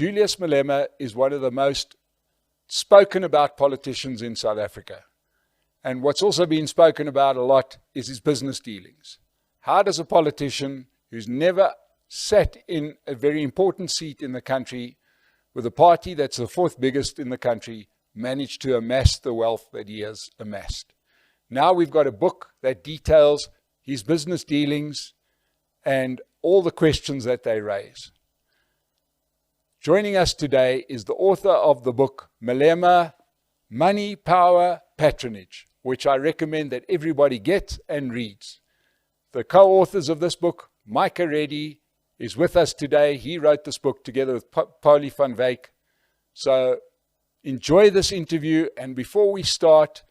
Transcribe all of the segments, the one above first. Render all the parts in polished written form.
Julius Malema is one of the most spoken about politicians in South Africa. And what's also been spoken about a lot is his business dealings. How does a politician who's never sat in a very important seat in the country with a party that's the fourth biggest in the country manage to amass the wealth that he has amassed? Now we've got a book that details his business dealings and all the questions that they raise. Joining us today is the author of the book, Malema, Money, Power, Patronage, which I recommend that everybody gets and reads. The co-authors of this book, Micah Reddy, is with us today. He wrote this book together with Pauli van Wyk. So enjoy this interview, and before we start,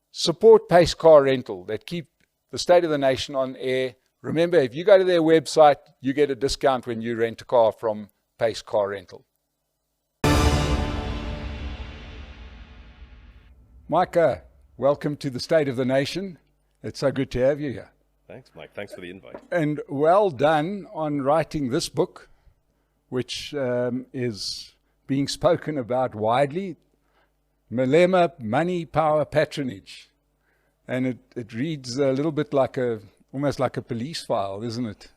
support Pace Car Rental that keep the State of the Nation on air. Remember, if you go to their website, you get a discount when you rent a car from Pace Car Rental. Micah, welcome to the State of the Nation. It's so good to have you here. Thanks, Mike. Thanks for the invite. And well done on writing this book, which is being spoken about widely. Malema, Money, Power, Patronage. And it reads a little bit like almost like a police file, isn't it?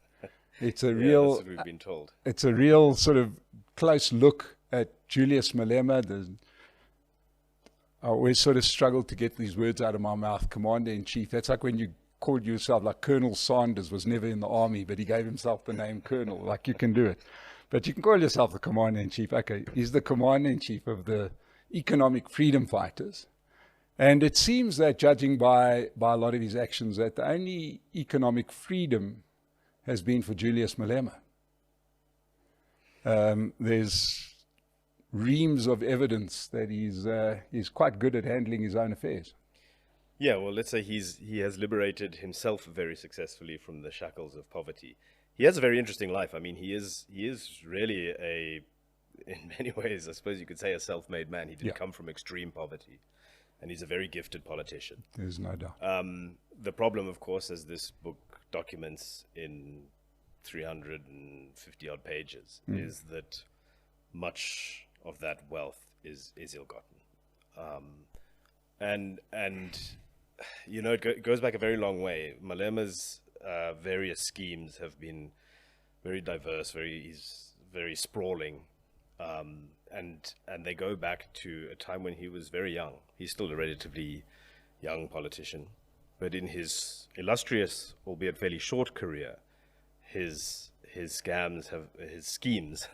It's a real, that's what we've been told. It's a real sort of close look at Julius Malema. I always sort of struggle to get these words out of my mouth, Commander-in-Chief. That's like when you called yourself, like Colonel Sanders was never in the army, but he gave himself the name Colonel. Like, you can do it. But you can call yourself the Commander-in-Chief. Okay, he's the Commander-in-Chief of the Economic Freedom Fighters. And it seems that, judging by a lot of his actions, that the only economic freedom has been for Julius Malema. There's reams of evidence that he's quite good at handling his own affairs. Yeah, well, let's say he has liberated himself very successfully from the shackles of poverty. He has a very interesting life. I mean, he is really in many ways, I suppose you could say, a self-made man. He didn't come from extreme poverty, and he's a very gifted politician. There's no doubt. The problem, of course, as this book documents in 350 odd pages, is that much of that wealth is ill-gotten. And you know, it goes back a very long way. Malema's various schemes have been very diverse, he's very sprawling, and they go back to a time when he was very young. He's still a relatively young politician, but in his illustrious, albeit fairly short career, his schemes,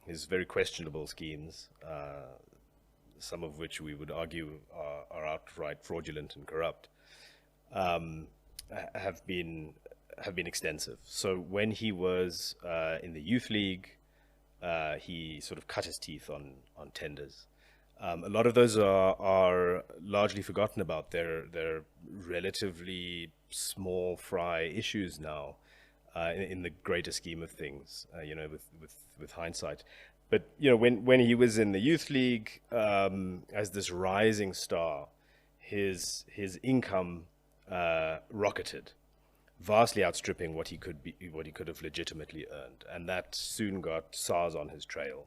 his very questionable schemes, some of which we would argue are outright fraudulent and corrupt, have been extensive. So when he was in the youth league, he sort of cut his teeth on tenders. A lot of those are largely forgotten about. They're relatively small fry issues now in the greater scheme of things. You know, with hindsight. But you know, when he was in the youth league as this rising star, his income rocketed, vastly outstripping what he could have legitimately earned, and that soon got SARS on his trail.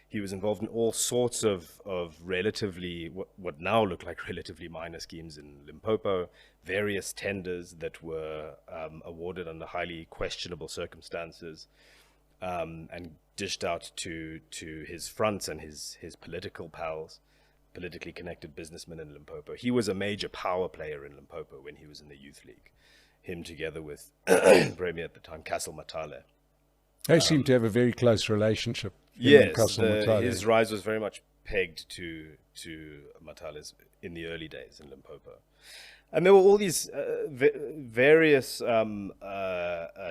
He was involved in all sorts of relatively what now look like relatively minor schemes in Limpopo, various tenders that were awarded under highly questionable circumstances, and dished out to his fronts and his political pals, politically connected businessmen in Limpopo. He was a major power player in Limpopo when he was in the youth league. Him together with Premier at the time, Castle Matale. They seem to have a very close relationship. Yes, his rise was very much pegged to Matale's in the early days in Limpopo. And there were all these various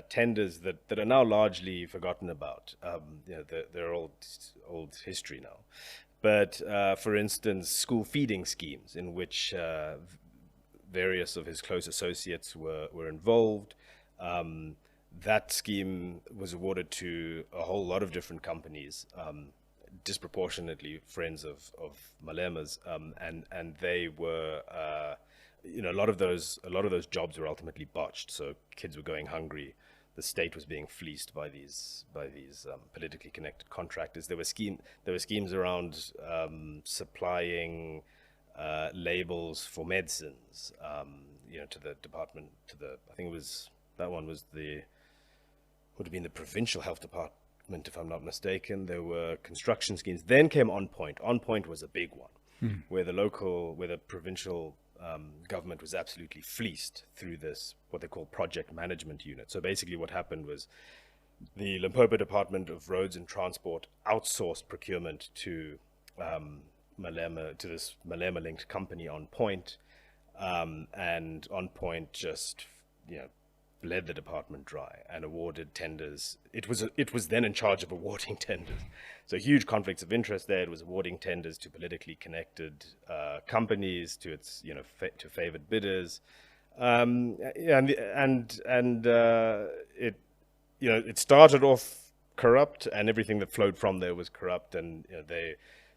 tenders that are now largely forgotten about. You know, they're old history now. But for instance, school feeding schemes in which various of his close associates were involved. That scheme was awarded to a whole lot of different companies, disproportionately friends of Malema's, and they were, you know, a lot of those jobs were ultimately botched. So kids were going hungry. the state was being fleeced by these politically connected contractors. There were schemes around supplying labels for medicines, to the department, I think would have been the provincial health department, if I'm not mistaken. There were construction schemes. Then came On Point. On Point was a big one, where the provincial government was absolutely fleeced through this, what they call project management unit. So basically what happened was the Limpopo Department of Roads and Transport outsourced procurement to Malema, to this Malema-linked company, On Point, and On Point just, led the department dry and awarded tenders. It was then in charge of awarding tenders. So huge conflicts of interest there. It was awarding tenders to politically connected companies, to its to favored bidders, it started off corrupt, and everything that flowed from there was corrupt. And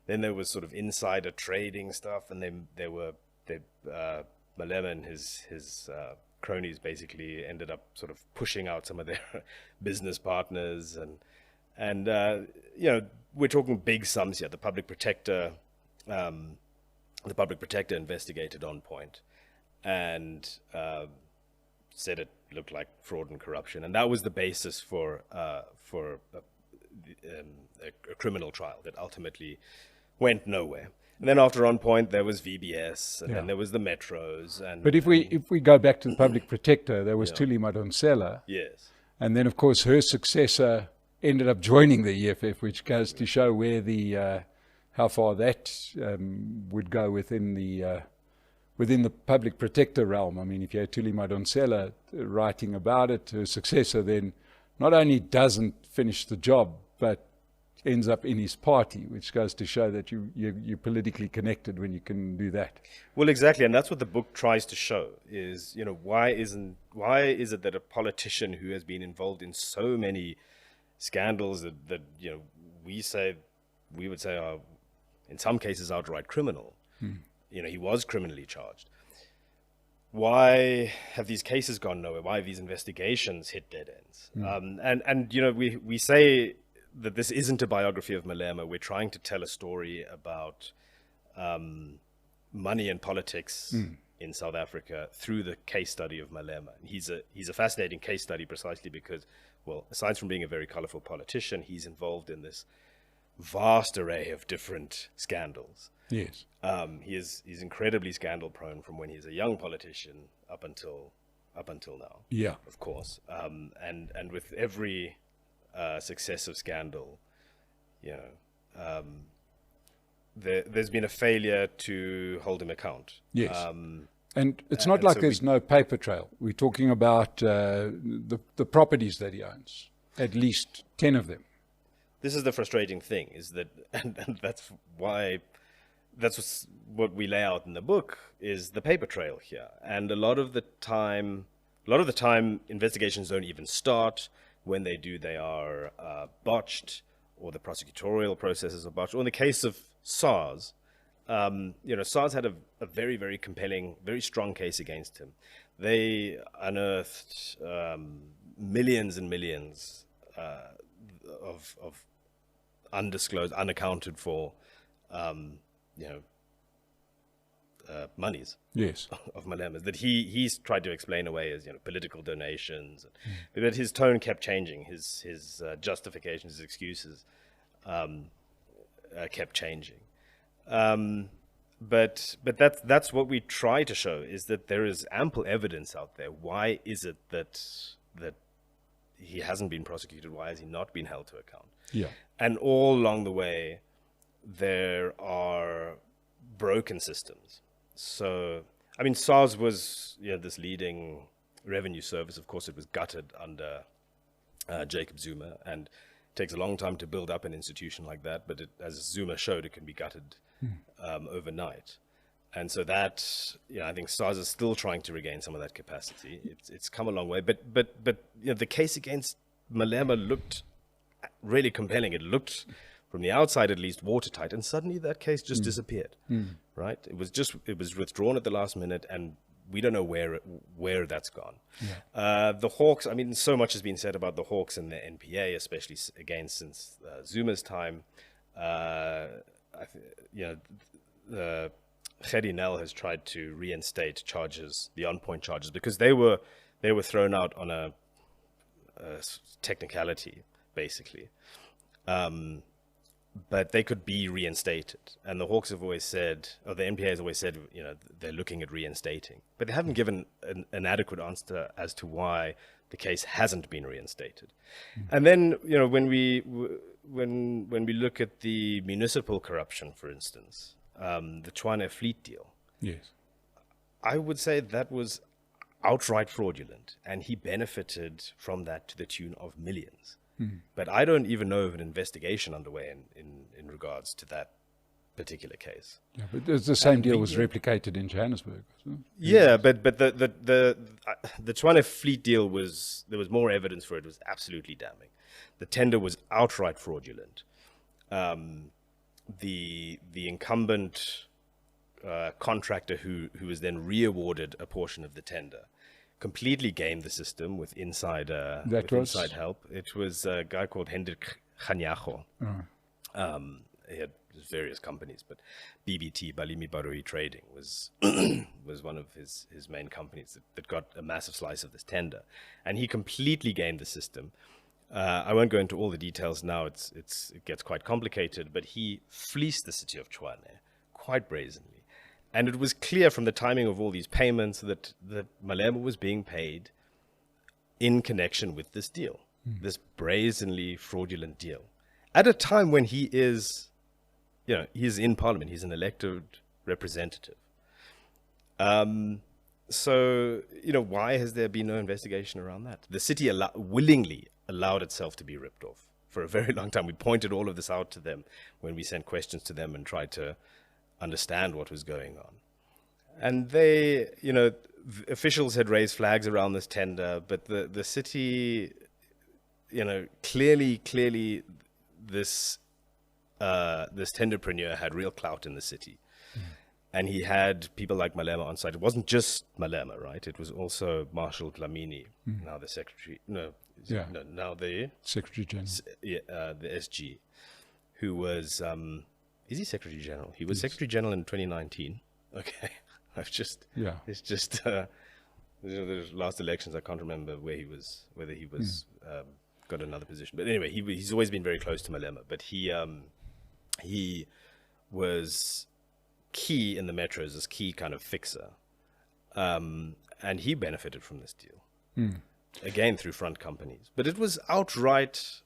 then there was sort of insider trading stuff, and Malema and his cronies basically ended up sort of pushing out some of their business partners, and we're talking big sums here. The public protector investigated On Point and said it looked like fraud and corruption, and that was the basis for a criminal trial that ultimately went nowhere. And then after On Point, there was VBS, and then there was the metros. But if we go back to the public protector, there was Julius Malema. Yes. And then, of course, her successor ended up joining the EFF, which goes to show where how far that would go within the public protector realm. I mean, if you had Julius Malema writing about it, her successor then not only doesn't finish the job, but ends up in his party, which goes to show that you're politically connected when you can do that. Well, exactly, and that's what the book tries to show is, why is it that a politician who has been involved in so many scandals that we would say are in some cases outright criminal. He was criminally charged. Why have these cases gone nowhere? Why have these investigations hit dead ends? We say that this isn't a biography of Malema. We're trying to tell a story about money and politics in South Africa through the case study of Malema. He's a fascinating case study precisely because, well, aside from being a very colorful politician, he's involved in this vast array of different scandals. Yes. He's incredibly scandal prone from when he's a young politician up until now. Yeah. Of course. And with every successive scandal, there's been a failure to hold him account. Yes. And it's not like there's no paper trail. We're talking about the properties that he owns, at least 10 of them. This is the frustrating thing, is that, and that's what we lay out in the book, is the paper trail here. And a lot of the time, investigations don't even start. When they do, they are botched, or the prosecutorial processes are botched. Or in the case of SARS, SARS had a very, very compelling, very strong case against him. They unearthed millions and millions of undisclosed, unaccounted for, monies. Yes. Of Malema's that he's tried to explain away as political donations, but his tone kept changing. His justifications, his excuses, kept changing. But that's what we try to show, is that there is ample evidence out there. Why is it that he hasn't been prosecuted? Why has he not been held to account? Yeah. And all along the way, there are broken systems. So, I mean, SARS was this leading revenue service. Of course, it was gutted under Jacob Zuma, and it takes a long time to build up an institution like that. But as Zuma showed, it can be gutted overnight. And so that, I think SARS is still trying to regain some of that capacity. It's come a long way. But the case against Malema looked really compelling. It looked, from the outside at least, watertight, and suddenly that case just disappeared. Right? It was withdrawn at the last minute, and we don't know where that's gone. Yeah. The Hawks, I mean, so much has been said about the Hawks and the NPA, especially again since Zuma's time. The Reddy has tried to reinstate charges, the on-point charges, because they were thrown out on a technicality, basically. But they could be reinstated. And the Hawks have always said, or the NPA has always said, they're looking at reinstating. But they haven't given an adequate answer as to why the case hasn't been reinstated. And then, when we look at the municipal corruption, for instance, the Tshwane fleet deal, Yes. I would say that was outright fraudulent, and he benefited from that to the tune of millions. But I don't even know of an investigation underway in regards to that particular case. Yeah, but the same deal was replicated in Johannesburg, wasn't it? Yeah, but the Tshwane fleet deal there was more evidence for it. It was absolutely damning. The tender was outright fraudulent. The incumbent contractor who was then re-awarded a portion of the tender completely gamed the system with inside help. It was a guy called Hendrik Kganyago. He had various companies, but BBT, Balimi Barui Trading, was one of his main companies that got a massive slice of this tender. And he completely gamed the system. I won't go into all the details now. It gets quite complicated, but he fleeced the city of Tshwane quite brazenly. And it was clear from the timing of all these payments that Malema was being paid in connection with this deal, this brazenly fraudulent deal, at a time when he is in parliament, he's an elected representative. So, why has there been no investigation around that? The city willingly allowed itself to be ripped off for a very long time. We pointed all of this out to them when we sent questions to them and tried to understand what was going on. And they, officials had raised flags around this tender, but the city, clearly this tenderpreneur had real clout in the city. And he had people like Malema on site. It wasn't just Malema, right? It was also Marshal Dlamini, now the secretary, now the Secretary General. The SG, who was, is he Secretary General? He was Secretary General in 2019. Okay. It's just, the last elections, I can't remember whether he was got another position. But anyway, he's always been very close to Malema, but he was key in the metros, this key kind of fixer. And he benefited from this deal. Again, through front companies. But it was outright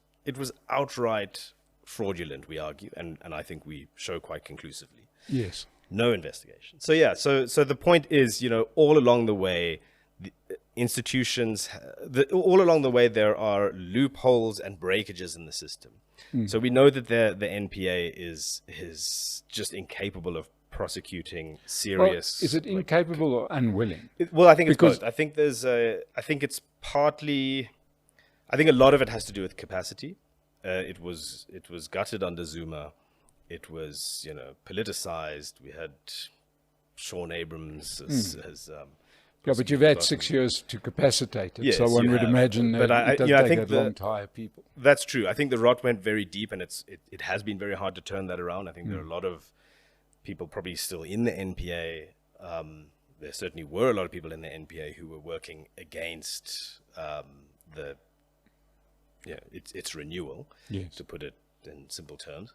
fraudulent, we argue, and I think we show quite conclusively. Yes. No investigation. So the point is, all along the way, the institutions, all along the way, there are loopholes and breakages in the system. So we know that the NPA is just incapable of prosecuting serious. Well, is it incapable or unwilling? I think it's both. I think it's partly. I think a lot of it has to do with capacity. It was gutted under Zuma. It was politicized. We had Sean Abrams as but you've had 6 years to capacitate it, so one would imagine it does take that long to hire people. That's true. I think the rot went very deep, and it has been very hard to turn that around. I think there are a lot of people probably still in the NPA. There certainly were a lot of people in the NPA who were working against its renewal, to put it in simple terms.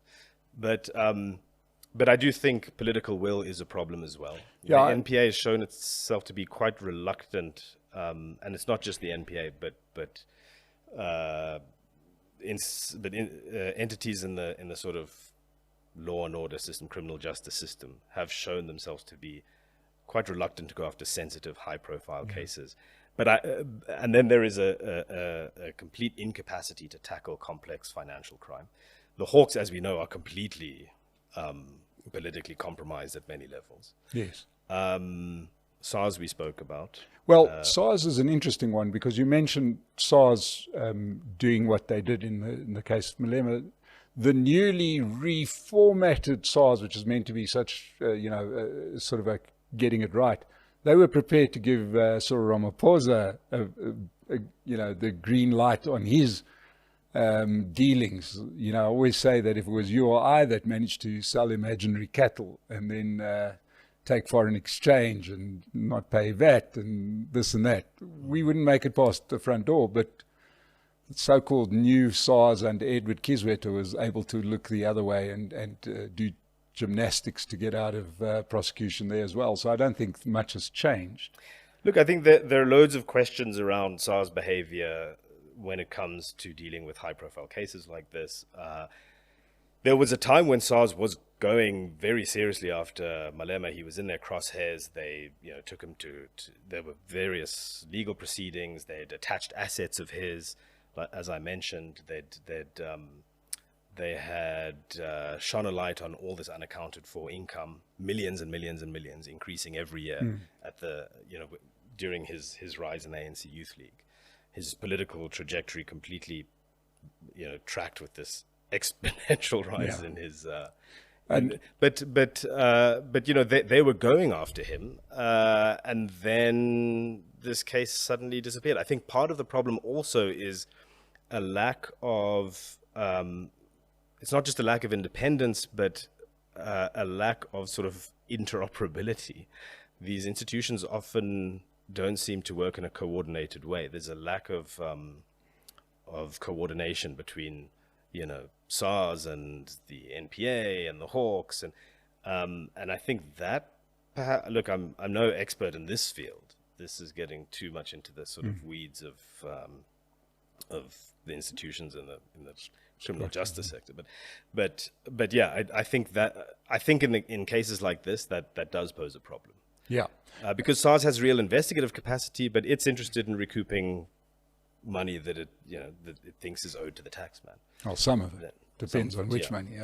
But I do think political will is a problem as well. The NPA has shown itself to be quite reluctant, and it's not just the NPA, but entities in the sort of law and order system, criminal justice system, have shown themselves to be quite reluctant to go after sensitive, high-profile cases. And then there is a complete incapacity to tackle complex financial crime. The Hawks, as we know, are completely politically compromised at many levels. Yes. SARS we spoke about. Well, SARS is an interesting one because you mentioned SARS doing what they did in the case of Malema. The newly reformatted SARS, which is meant to be such, sort of a getting it right, they were prepared to give Cyril Ramaphosa, the green light on his dealings. I always say that if it was you or I that managed to sell imaginary cattle and then take foreign exchange and not pay VAT and this and that, we wouldn't make it past the front door. But the so-called new SARS under Edward Kieswetter was able to look the other way and do gymnastics to get out of prosecution there as well. So I don't think much has changed. Look, I think that there are loads of questions around SARS behavior when it comes to dealing with high-profile cases like this. There was a time when SARS was going very seriously after Malema. He was in their crosshairs. They, took him to there were various legal proceedings. They'd attached assets of his, as I mentioned. They had shone a light on all this unaccounted for income, millions and millions and millions, increasing every year at during his rise in the ANC Youth League. His political trajectory completely, tracked with this exponential rise in his. But they were going after him, and then this case suddenly disappeared. I think part of the problem also is a lack of. It's not just a lack of independence, but a lack of sort of interoperability. These institutions often don't seem to work in a coordinated way. There's a lack of coordination between, SARS and the NPA and the Hawks, and I think that perhaps, look, I'm no expert in this field. This is getting too much into the sort of weeds of the institutions in the criminal justice sector, but yeah, I think in cases like this that does pose a problem. Yeah, because SARS has real investigative capacity, but it's interested in recouping money that it thinks is owed to the taxman. Well, some of it depends on which money.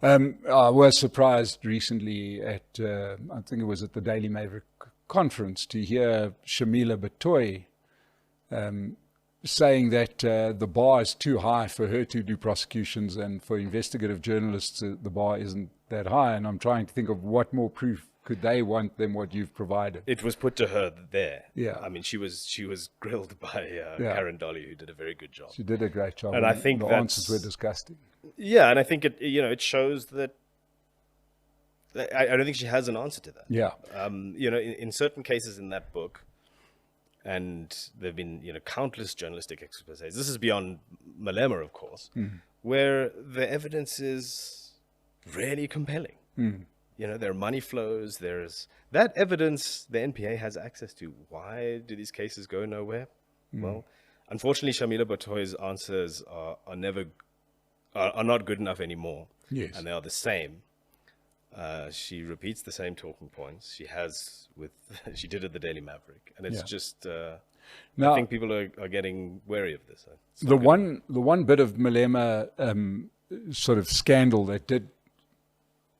Yeah. I was surprised recently at I think it was at the Daily Maverick conference to hear Shamila Batoy saying that the bar is too high for her to do prosecutions, and for investigative journalists the bar isn't that high. And I'm trying to think of what more proof could they want than what you've provided. It was put to her there. Yeah. I mean, she was grilled by Karen Dolly, who did a very good job. She did a great job. And I think the answers were disgusting. Yeah, and I think it shows that I don't think she has an answer to that. Yeah. In certain cases in that book, and there have been countless journalistic exposés. This is beyond Malema, of course, where the evidence is really compelling. There are money flows. There's that evidence the NPA has access to. Why do these cases go nowhere? Well, unfortunately, Shamila Batoy's answers are not good enough anymore. Yes. And they are the same. She repeats the same talking points she did at the Daily Maverick, and it's just. Now, I think people are getting wary of this. The one bit of Malema sort of scandal that did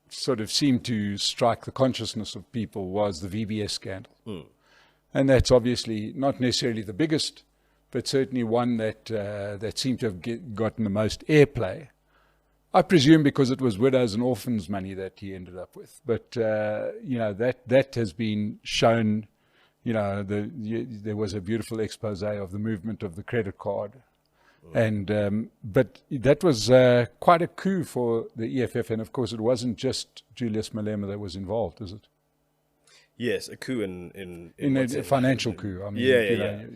sort of seem to strike the consciousness of people was the VBS scandal, and that's obviously not necessarily the biggest, but certainly one that seemed to have gotten the most airplay. I presume because it was widows and orphans money that he ended up with. But, that has been shown, there was a beautiful expose of the movement of the credit card. And but that was quite a coup for the EFF. And, of course, it wasn't just Julius Malema that was involved, is it? Yes, a coup in a financial coup. I mean, you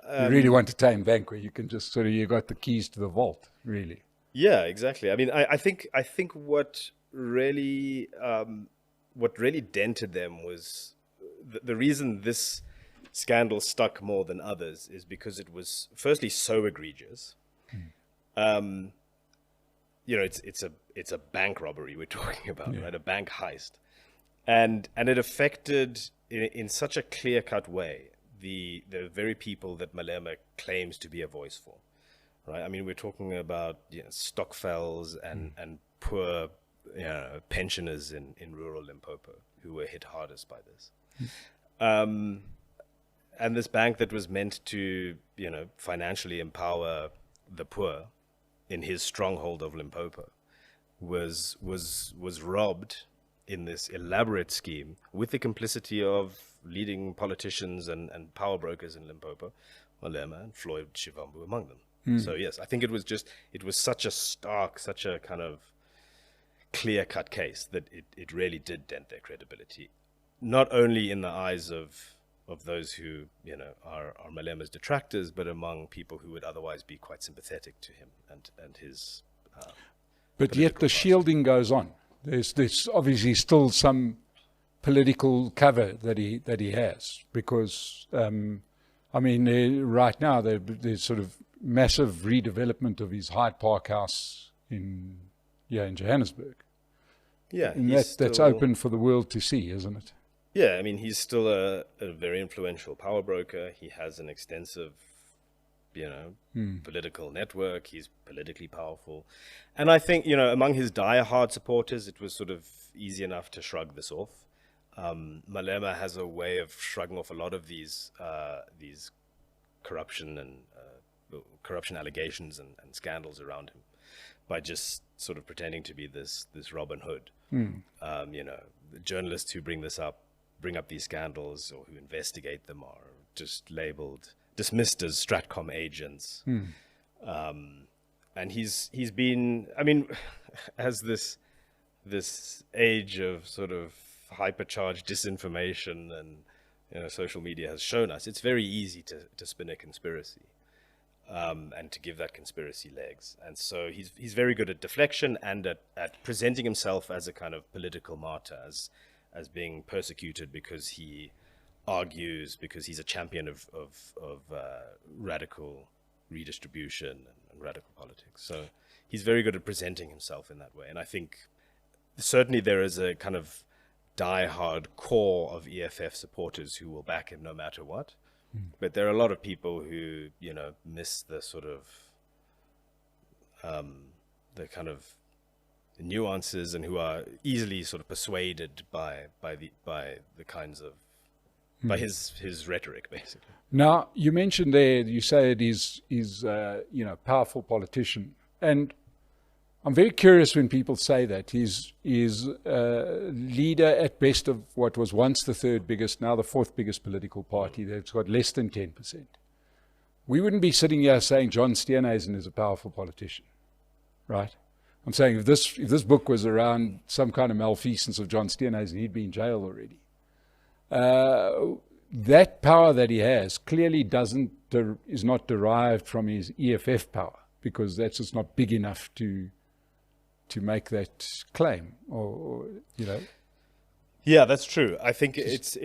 really want to tame bank where you can just you got the keys to the vault, really. Yeah, exactly. I mean, I think what really dented them was the reason this scandal stuck more than others is because it was firstly so egregious. It's a bank robbery we're talking about, right? A bank heist, and it affected in such a clear-cut way the very people that Malema claims to be a voice for. Right. I mean, we're talking about Stokvels and poor pensioners in rural Limpopo who were hit hardest by this. And this bank that was meant to financially empower the poor in his stronghold of Limpopo was robbed in this elaborate scheme with the complicity of leading politicians and power brokers in Limpopo, Malema and Floyd Shivambu among them. So yes, I think it was such a stark, such a kind of clear-cut case that it really did dent their credibility, not only in the eyes of those who, you know, are Malema's detractors, but among people who would otherwise be quite sympathetic to him and his. But yet the shielding goes on. There's obviously still some political cover that he has, because I mean, right now there's sort of massive redevelopment of his Hyde Park house in Johannesburg. Yeah, and that's open for the world to see, isn't it? Yeah, I mean, he's still a very influential power broker. He has an extensive, you know, political network. He's politically powerful. And I think, you know, among his diehard supporters, it was sort of easy enough to shrug this off. Malema has a way of shrugging off a lot of these corruption allegations and scandals around him by just sort of pretending to be this Robin Hood. You know, the journalists who bring up these scandals or who investigate them are just dismissed as Stratcom agents. And he's been, I mean, as this age of sort of hypercharged disinformation and, you know, social media has shown us, it's very easy to spin a conspiracy and to give that conspiracy legs. And so he's very good at deflection and at presenting himself as a kind of political martyr, as being persecuted because he argues, because he's a champion of radical redistribution and radical politics. So he's very good at presenting himself in that way. And I think certainly there is a kind of die-hard core of EFF supporters who will back him no matter what. But there are a lot of people who, you know, miss the sort of the kind of nuances and who are easily sort of persuaded by the kinds of by his rhetoric, basically. Now, you mentioned there, you say it is you know, powerful politician, and I'm very curious when people say that. He's leader at best of what was once the third biggest, now the fourth biggest political party that's got less than 10%. We wouldn't be sitting here saying John Steenhuisen is a powerful politician, right? I'm saying if this book was around some kind of malfeasance of John Steenhuisen, he'd be in jail already. That power that he has clearly is not derived from his EFF power, because that's just not big enough to make that claim, or you know. Yeah, that's true. I think it's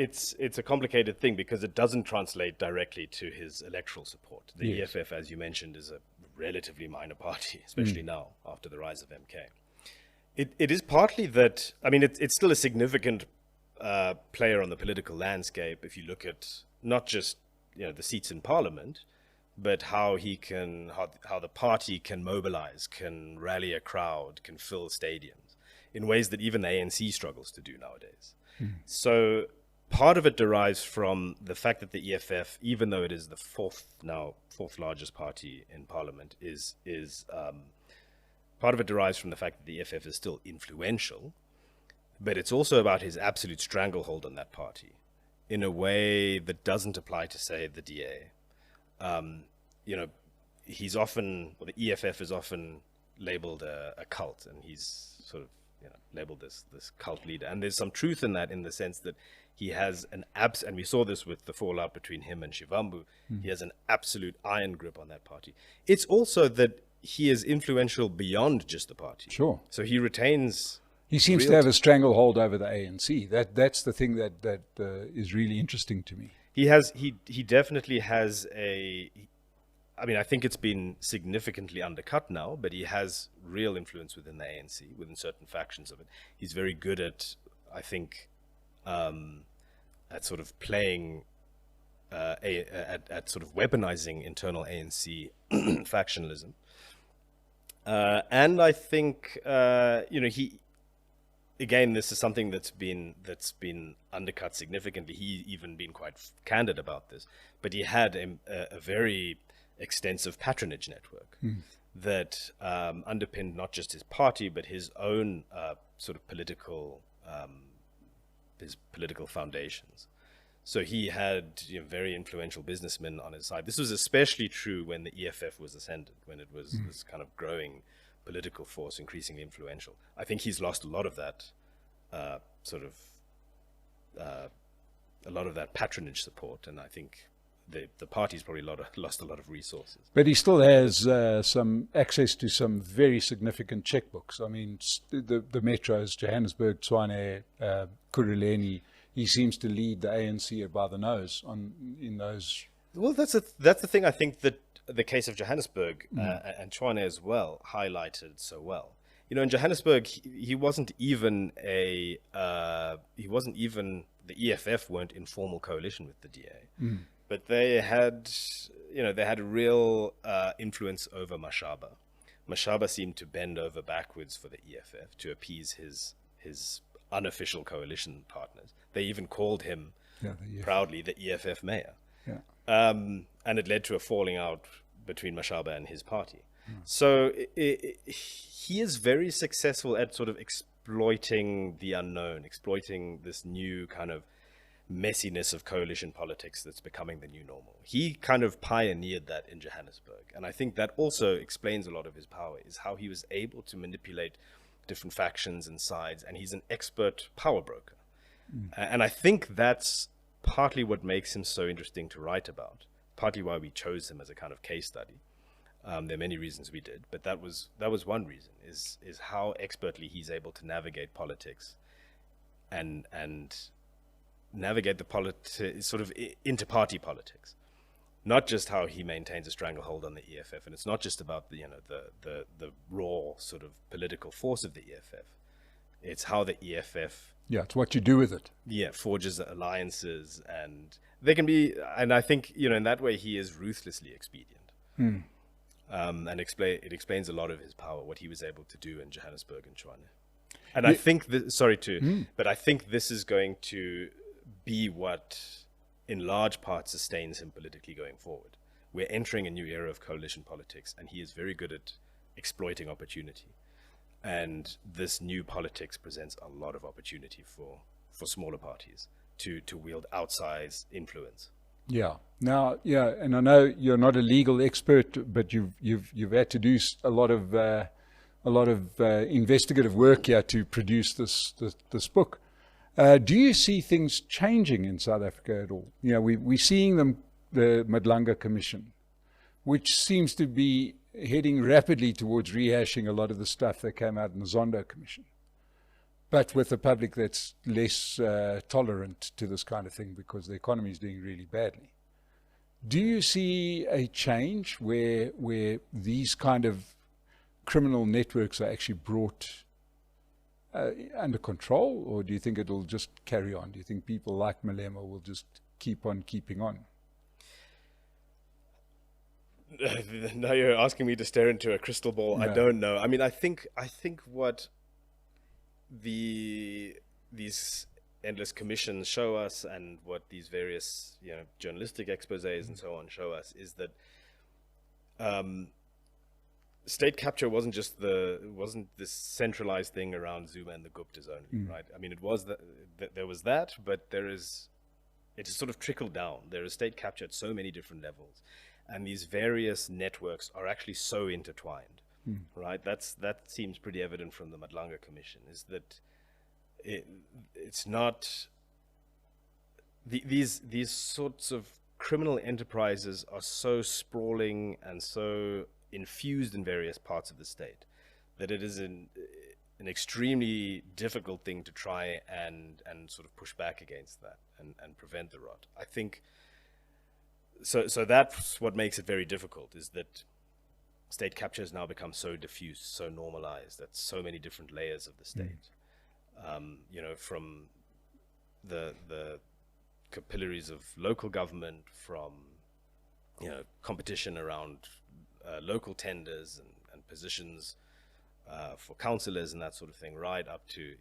a complicated thing because it doesn't translate directly to his electoral support. The EFF, as you mentioned, is a relatively minor party, especially now after the rise of MK. It is partly that, I mean, it's still a significant player on the political landscape if you look at not just, you know, the seats in parliament, but how the party can mobilize, can rally a crowd, can fill stadiums in ways that even the ANC struggles to do nowadays. So part of it derives from the fact that the EFF, even though it is the fourth largest party in parliament, part of it derives from the fact that the EFF is still influential, but it's also about his absolute stranglehold on that party in a way that doesn't apply to, say, the DA. You know, the EFF is often labeled a cult, and he's sort of, you know, labeled this cult leader. And there's some truth in that, in the sense that he has and we saw this with the fallout between him and Shivambu, he has an absolute iron grip on that party. It's also that he is influential beyond just the party. Sure. So he retains... He seems to have a stranglehold over the ANC. That's the thing that is really interesting to me. He definitely has I mean, I think it's been significantly undercut now, but he has real influence within the ANC, within certain factions of it. He's very good at, I think, at sort of playing, at sort of weaponizing internal ANC factionalism. And I think, you know, again, this is something that's been undercut significantly. He even been quite candid about this, but he had a very extensive patronage network that underpinned not just his party but his own sort of political foundations. So he had very influential businessmen on his side. This was especially true when the EFF was ascendant, when it was this kind of growing political force, increasingly influential. I think he's lost a lot of that a lot of that patronage support, and I think the party's probably lost a lot of resources. But he still has some access to some very significant checkbooks. I mean, the metros, Johannesburg, Tshwane, Kuruleni, he seems to lead the ANC by the nose in those. Well, that's the thing. I think that the case of Johannesburg and Tshwane as well highlighted so well. In Johannesburg, he wasn't even the EFF weren't in formal coalition with the DA, but they had a real influence over Mashaba. Mashaba seemed to bend over backwards for the EFF to appease his unofficial coalition partners. They even called him proudly the EFF mayor. Yeah. And it led to a falling out between Mashaba and his party. So he is very successful at sort of exploiting the unknown, exploiting this new kind of messiness of coalition politics that's becoming the new normal. He kind of pioneered that in Johannesburg. And I think that also explains a lot of his power, is how he was able to manipulate different factions and sides. And he's an expert power broker. And I think that's partly what makes him so interesting to write about, partly why we chose him as a kind of case study. There are many reasons we did, but that was one reason, is how expertly he's able to navigate politics and navigate the sort of inter-party politics. Not just how he maintains a stranglehold on the EFF, and it's not just about the raw sort of political force of the EFF. It's how the EFF, it's what you do with it. Forges alliances, and they can be, and I think in that way he is ruthlessly expedient. And it explains a lot of his power, what he was able to do in Johannesburg and Tshwane. And I think but I think this is going to be what in large part sustains him politically going forward. We're entering a new era of coalition politics, and he is very good at exploiting opportunity. And this new politics presents a lot of opportunity for smaller parties to wield outsized influence. Now, and I know you're not a legal expert, but you've had to do a lot of investigative work here to produce this book. Do you see things changing in South Africa at all? We're seeing the Madlanga Commission, which seems to be heading rapidly towards rehashing a lot of the stuff that came out in the Zondo Commission, but with a public that's less tolerant to this kind of thing because the economy is doing really badly. Do you see a change where these kind of criminal networks are actually brought under control, or do you think it'll just carry on? Do you think people like Malema will just keep on keeping on? Now you're asking me to stare into a crystal ball. I don't know. I mean, I think what these endless commissions show us, and what these various journalistic exposés and so on show us, is that state capture wasn't this centralized thing around Zuma and the Guptas only, right? I mean, it was there was that, but it has sort of trickled down. There is state capture at so many different levels. And these various networks are actually so intertwined, right? That seems pretty evident from the Madlanga Commission, is that it's not these sorts of criminal enterprises are so sprawling and so infused in various parts of the state that it is an extremely difficult thing to try and sort of push back against that and prevent the rot. I think. So that's what makes it very difficult, is that state capture has now become so diffuse, so normalized, that so many different layers of the state, from the capillaries of local government, from competition around local tenders and positions for councillors and that sort of thing, right up to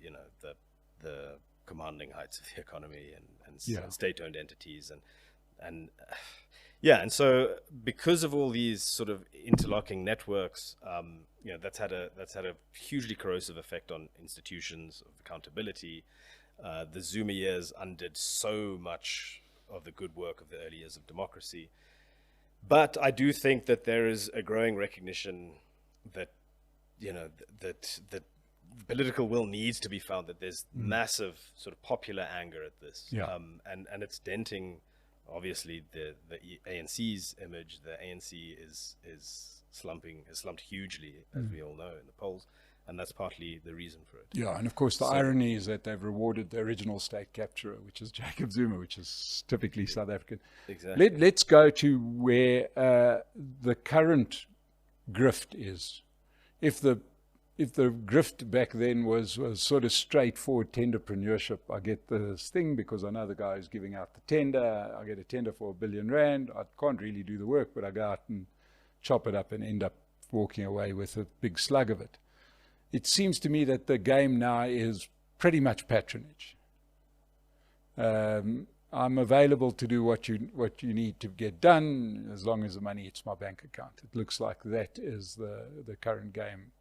the commanding heights of the economy and state-owned entities and so because of all these sort of interlocking networks, that's had a hugely corrosive effect on institutions of accountability. The Zuma years undid so much the good work of the early years of democracy. But I do think that there is a growing recognition that, that political will needs to be found, that there's massive sort of popular anger at this. Yeah. And it's denting, obviously, the ANC's image. The ANC is slumped hugely, as we all know, in the polls. And that's partly the reason for it. Yeah, and of course the irony is that they've rewarded the original state capturer, which is Jacob Zuma, which is typically South African. Exactly. Let's go to where the current grift is. If the grift back then was sort of straightforward tenderpreneurship, I get this thing because I know the guy who's giving out the tender. I get a tender for R1 billion. I can't really do the work, but I go out and chop it up and end up walking away with a big slug of it. It seems to me that the game now is pretty much patronage. I'm available to do what you need to get done, as long as the money hits my bank account. It looks like that is the current game.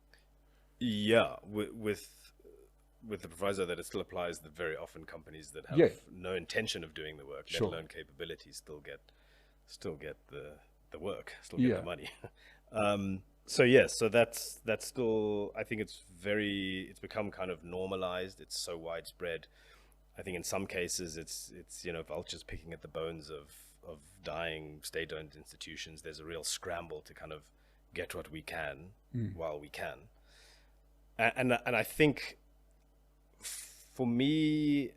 Yeah, with the proviso that it still applies that very often companies that have no intention of doing the work, let alone capabilities, still get the work, still get the money. So that's still, I think it's become kind of normalized. It's so widespread. I think in some cases it's vultures picking at the bones of dying state-owned institutions. There's a real scramble to kind of get what we can while we can. And I think for me,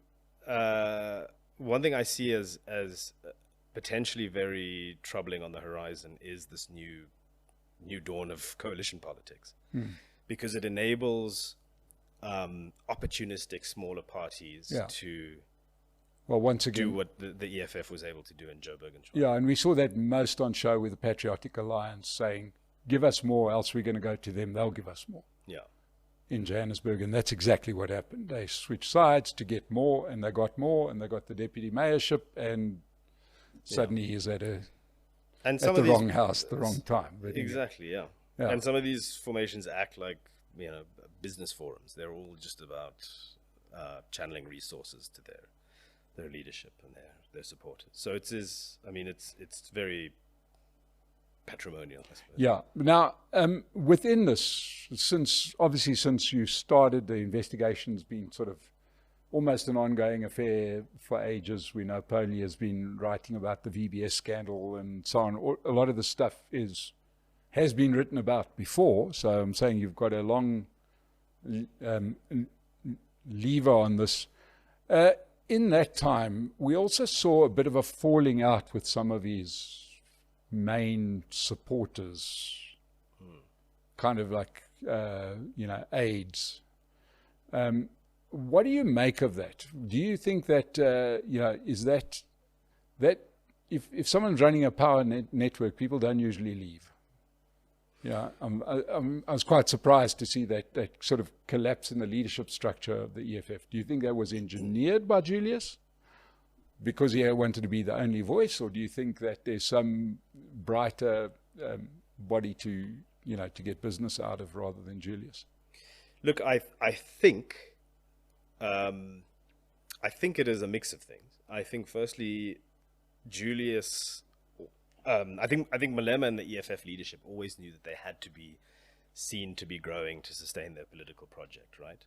one thing I see as potentially very troubling on the horizon is this new dawn of coalition politics, because it enables opportunistic smaller parties to once again do what the EFF was able to do in Joburg and Tshwane. Yeah, and we saw that most on show with the Patriotic Alliance saying, give us more, else we're going to go to them, they'll give us more. Yeah. In Johannesburg, and that's exactly what happened. They switched sides to get more, and they got more, and they got the deputy mayorship, and suddenly he's at the wrong house at the wrong time. But exactly, yeah. And some of these formations act like business forums. They're all just about channeling resources to their leadership and their supporters. So it's very patrimonial, I suppose. Yeah. Now, within this, since you started, the investigation's been sort of almost an ongoing affair for ages. We know Pauli has been writing about the VBS scandal and so on. A lot of the stuff has been written about before. So I'm saying you've got a long lever on this. In that time, we also saw a bit of a falling out with some of his main supporters, kind of like aides. What do you make of that? Do you think that is that if someone's running a power network, people don't usually leave? I was quite surprised to see that sort of collapse in the leadership structure of the EFF. Do you think that was engineered by Julius because he wanted to be the only voice, or do you think that there's some brighter body to get business out of rather than Julius? Look, I think it is a mix of things. I think firstly, Julius, I think Malema and the EFF leadership always knew that they had to be seen to be growing to sustain their political project, right?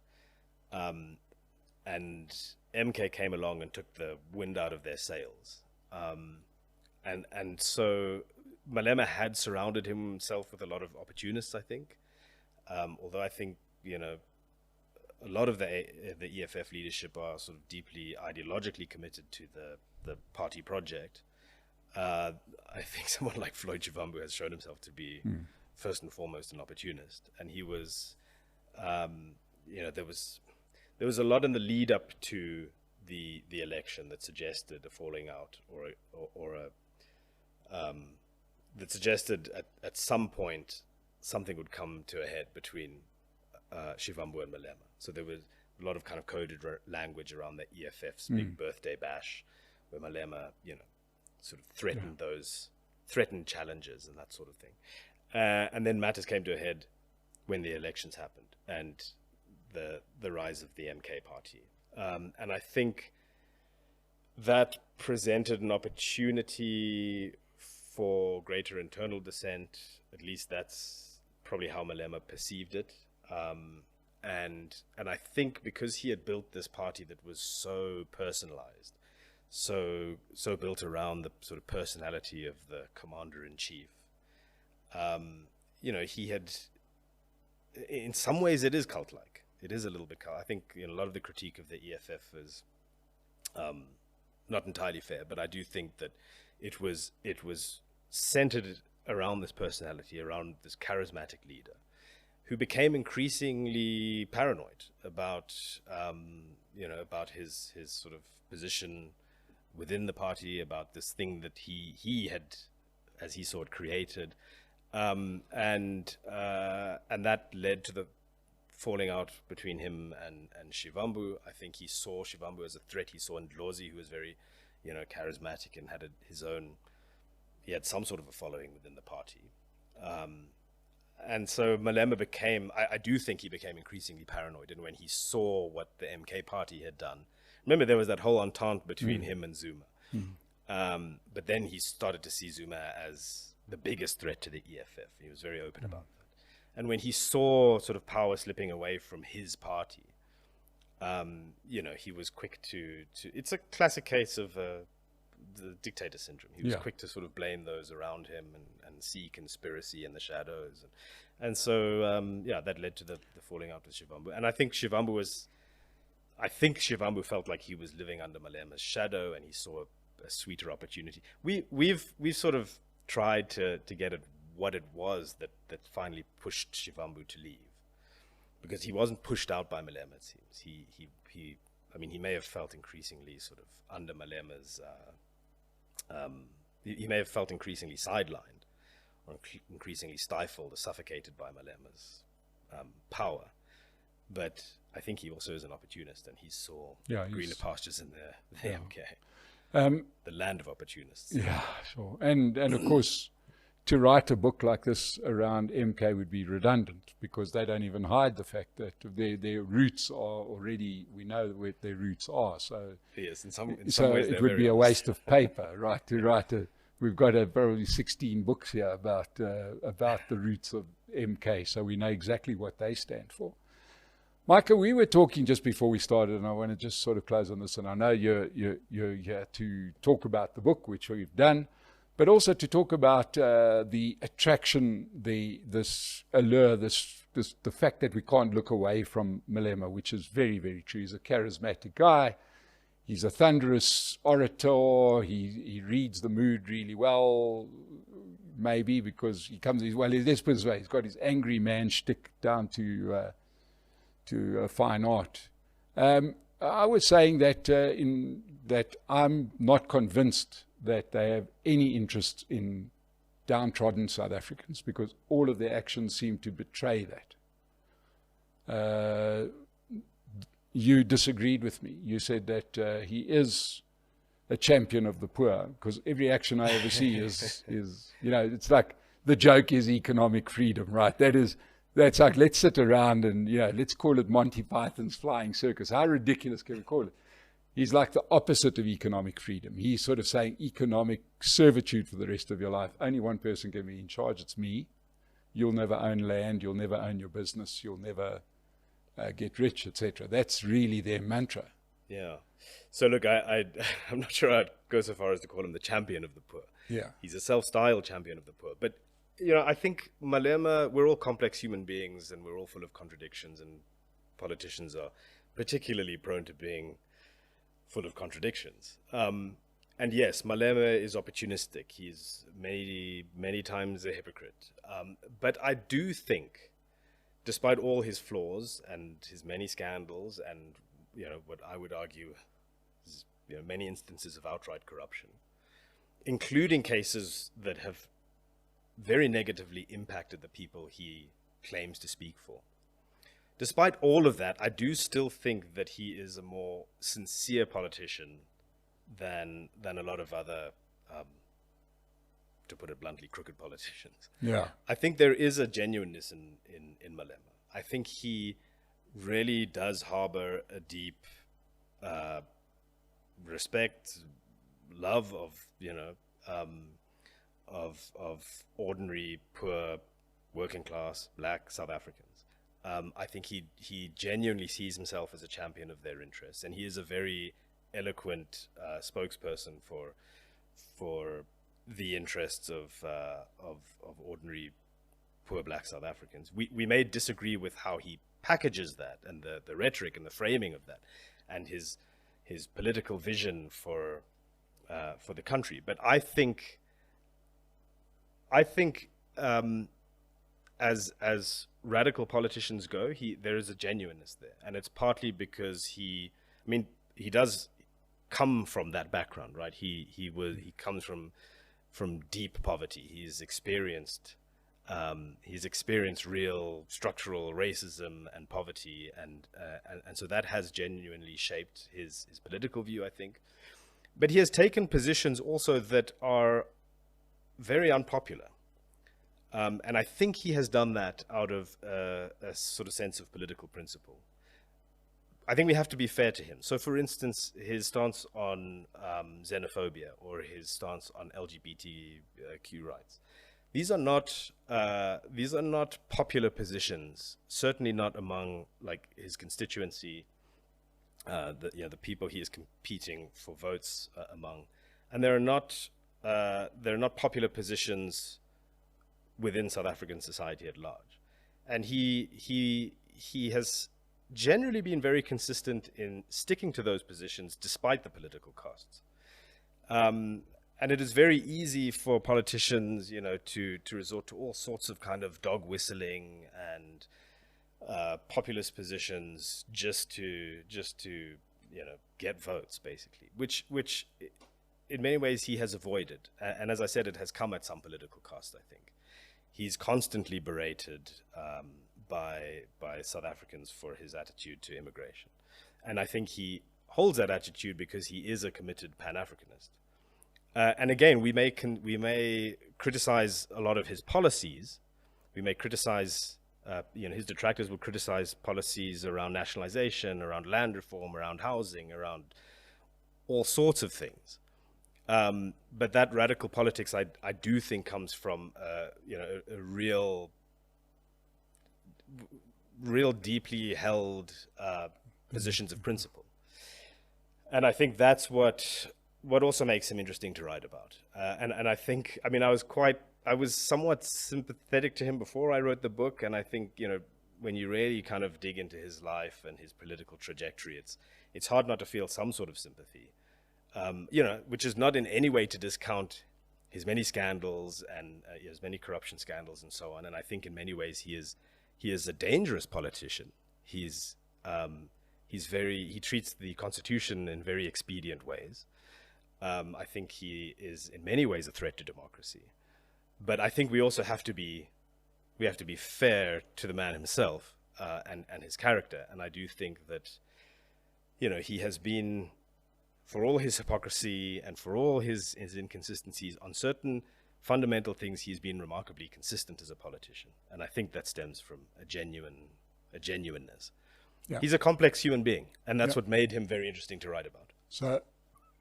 And MK came along and took the wind out of their sails. And so Malema had surrounded himself with a lot of opportunists, I think. Although I think, a lot of the EFF leadership are sort of deeply ideologically committed to the party project. I think someone like Floyd Shivambu has shown himself to be first and foremost an opportunist. And he was, there was a lot in the lead up to the election that suggested a falling out that suggested at some point something would come to a head between Shivambu and Malema. So there was a lot of kind of coded language around the EFF's big birthday bash, where Malema, sort of threatened challenges and that sort of thing. And then matters came to a head when the elections happened and the rise of the MK party. And I think that presented an opportunity for greater internal dissent. At least that's probably how Malema perceived it. And I think because he had built this party that was so personalized, so built around the sort of personality of the commander-in-chief, he had, in some ways it is cult-like. It is a little bit cult. I think a lot of the critique of the EFF is not entirely fair, but I do think that it was centered around this personality, around this charismatic leader, who became increasingly paranoid about about his sort of position within the party, about this thing that he had, as he saw it, created, and that led to the falling out between him and Shivambu. I think he saw Shivambu as a threat. He saw Ndlozi, who was very, charismatic and had he had some sort of a following within the party. And so Malema became, I do think he became increasingly paranoid. And when he saw what the MK party had done, remember there was that whole entente between him and Zuma. But then he started to see Zuma as the biggest threat to the EFF. He was very open about that. And when he saw sort of power slipping away from his party, he was quick to it's a classic case of the dictator syndrome. He was quick to sort of blame those around him and see conspiracy in the shadows. And so, that led to the falling out with Shivambu. And I think Shivambu felt like he was living under Malema's shadow, and he saw a sweeter opportunity. We've sort of tried to get at what it was that finally pushed Shivambu to leave, because he wasn't pushed out by Malema, it seems. He may have felt increasingly sort of under Malema's he may have felt increasingly sidelined or increasingly stifled or suffocated by Malema's power. But I think he also is an opportunist, and he saw greener pastures in the MK, the land of opportunists. Yeah, sure. And of course, to write a book like this around MK would be redundant, because they don't even hide the fact that their roots are already, we know where their roots are. So yes, in some ways it would be a waste of paper, right? To write we've got probably 16 books here about the roots of MK, so we know exactly what they stand for. Micah, we were talking just before we started, and I want to just sort of close on this. And I know you're here to talk about the book, which we've done, but also to talk about the attraction, this allure, the fact that we can't look away from Malema, which is very, very true. He's a charismatic guy. He's a thunderous orator. He reads the mood really well, maybe because he comes. Let's put it this way: he's got his angry man shtick down to fine art. I was saying that that I'm not convinced that they have any interest in downtrodden South Africans, because all of their actions seem to betray that. You disagreed with me. You said that he is a champion of the poor, because every action I ever see is it's like the joke is economic freedom, right? That's like, let's sit around and let's call it Monty Python's Flying Circus. How ridiculous can we call it? He's like the opposite of economic freedom. He's sort of saying economic servitude for the rest of your life. Only one person can be in charge. It's me. You'll never own land. You'll never own your business. You'll never get rich, etc. That's really their mantra. Yeah. So look, I'm not sure I'd go so far as to call him the champion of the poor. Yeah. He's a self-styled champion of the poor. But, I think Malema, we're all complex human beings, and we're all full of contradictions, and politicians are particularly prone to being full of contradictions. And yes, Malema is opportunistic. He's many times a hypocrite. But I do think, despite all his flaws and his many scandals and, what I would argue is, many instances of outright corruption, including cases that have very negatively impacted the people he claims to speak for. Despite all of that, I do still think that he is a more sincere politician than a lot of other, to put it bluntly, crooked politicians. Yeah. I think there is a genuineness in Malema. I think he really does harbor a deep respect, love of, of ordinary, poor, working class, black South Africans. I think he genuinely sees himself as a champion of their interests, and he is a very eloquent spokesperson for the interests of ordinary, poor black South Africans. We may disagree with how he packages that and the rhetoric and the framing of that, and his political vision for the country. But I think as radical politicians go, there is a genuineness there, and it's partly because he does come from that background, right? He comes from deep poverty. He's experienced real structural racism and poverty, and so that has genuinely shaped his political view, I think. But he has taken positions also that are very unpopular. And I think he has done that out of a sort of sense of political principle. I think we have to be fair to him. So, for instance, his stance on xenophobia or his stance on LGBTQ rights. These are not popular positions. Certainly not among his constituency, the people he is competing for votes among, and they're not popular positions within South African society at large. And he has generally been very consistent in sticking to those positions despite the political costs. And it is very easy for politicians, to resort to all sorts of kind of dog whistling and populist positions just to get votes, basically, which in many ways he has avoided. And as I said, it has come at some political cost, I think. He's constantly berated by South Africans for his attitude to immigration. And I think he holds that attitude because he is a committed Pan-Africanist. And again, we may criticize a lot of his policies. We may criticize, his detractors will criticize policies around nationalization, around land reform, around housing, around all sorts of things. But that radical politics, I do think, comes from a real deeply held positions of principle, and I think that's what also makes him interesting to write about. And I think, I was somewhat sympathetic to him before I wrote the book, and I think when you really kind of dig into his life and his political trajectory, it's hard not to feel some sort of sympathy. Which is not in any way to discount his many scandals and his many corruption scandals and so on. And I think in many ways he is a dangerous politician. He treats the Constitution in very expedient ways. I think he is in many ways a threat to democracy. But I think we also have to be fair to the man himself and his character. And I do think that he has been, for all his hypocrisy and for all his inconsistencies, on certain fundamental things, he's been remarkably consistent as a politician. And I think that stems from a genuineness. Yeah. He's a complex human being, and that's what made him very interesting to write about. So,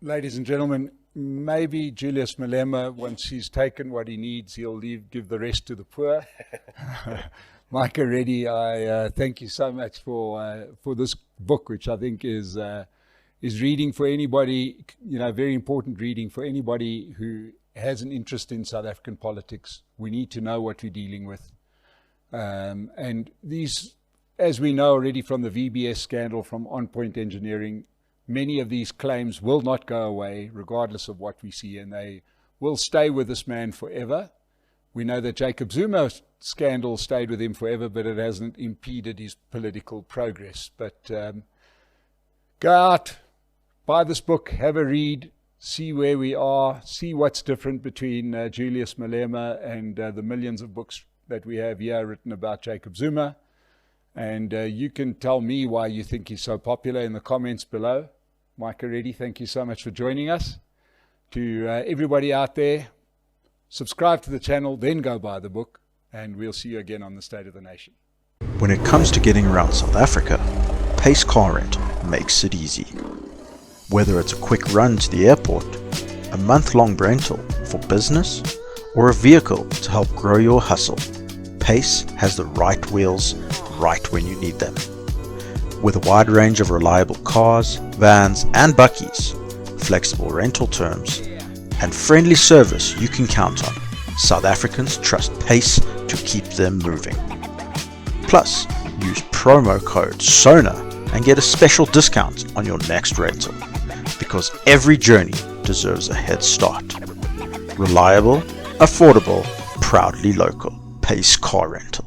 ladies and gentlemen, maybe Julius Malema, once he's taken what he needs, he'll give the rest to the poor. Micah Reddy, I thank you so much for this book, which I think is reading for anybody, very important reading for anybody who has an interest in South African politics. We need to know what we're dealing with. And these, as we know already from the VBS scandal, from On Point Engineering, many of these claims will not go away, regardless of what we see, and they will stay with this man forever. We know that Jacob Zuma's scandal stayed with him forever, but it hasn't impeded his political progress. But go out, buy this book, have a read, see where we are, see what's different between Julius Malema and the millions of books that we have here written about Jacob Zuma. And you can tell me why you think he's so popular in the comments below. Micah Reddy, thank you so much for joining us. To everybody out there, subscribe to the channel, then go buy the book, and we'll see you again on the State of the Nation. When it comes to getting around South Africa, Pace Car Rental makes it easy. Whether it's a quick run to the airport, a month-long rental for business, or a vehicle to help grow your hustle, Pace has the right wheels right when you need them. With a wide range of reliable cars, vans and bakkies, flexible rental terms, and friendly service you can count on, South Africans trust Pace to keep them moving. Plus, use promo code SONA and get a special discount on your next rental, because every journey deserves a head start. Reliable, affordable, proudly local. Pace Car Rental.